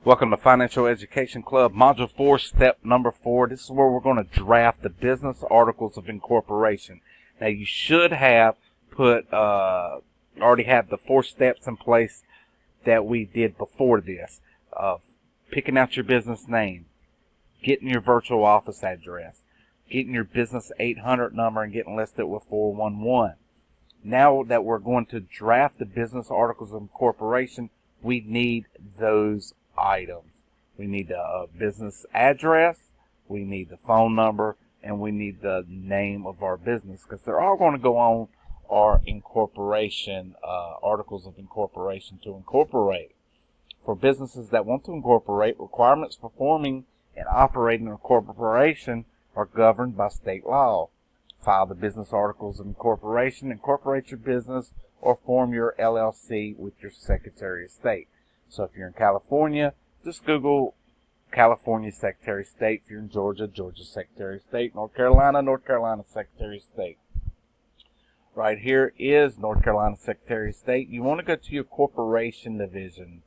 Welcome to Financial Education Club, Module 4, Step number 4. This is where we're going to draft the business articles of incorporation. Now, you should have already have the 4 steps in place that we did before this. Of picking out your business name, getting your virtual office address, getting your business 800 number, and getting listed with 411. Now that we're going to draft the business articles of incorporation, we need those items. We need the business address, we need the phone number, and we need the name of our business, because they're all going to go on our incorporation, articles of incorporation to incorporate. For businesses that want to incorporate, requirements for forming and operating a corporation are governed by state law. File the business articles of incorporation, incorporate your business, or form your LLC with your Secretary of State. So if you're in California, just Google California Secretary of State. If you're in Georgia, Georgia Secretary of State. North Carolina, North Carolina Secretary of State. Right here is North Carolina Secretary of State. You want to go to your corporation divisions.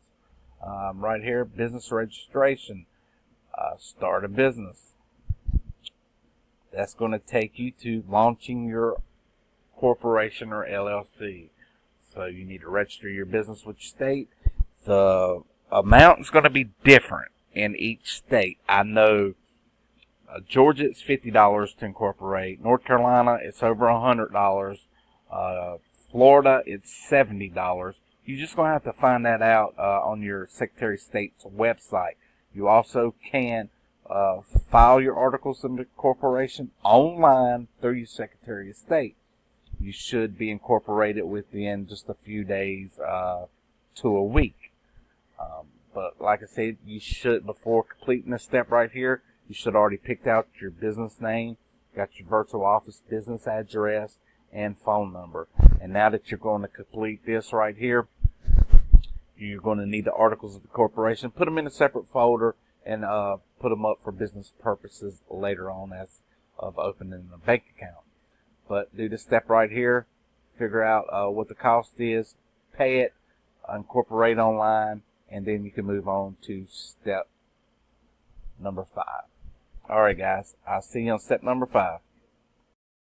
Right here, business registration. Start a business. That's going to take you to launching your corporation or LLC. So you need to register your business with your state. The amount is going to be different in each state. I know Georgia, it's $50 to incorporate. North Carolina, it's over $100. Florida, it's $70. You're just going to have to find that out on your Secretary of State's website. You also can file your articles of incorporation online through your Secretary of State. You should be incorporated within just a few days to a week. But like I said, you should, before completing this step right here, you should already picked out your business name, got your virtual office business address, and phone number. And now that you're going to complete this right here, you're going to need the articles of incorporation. Put them in a separate folder and put them up for business purposes later on as of opening a bank account. But do this step right here, figure out what the cost is, pay it, incorporate online, and then you can move on to step number 5. All right, guys, I'll see you on step number 5.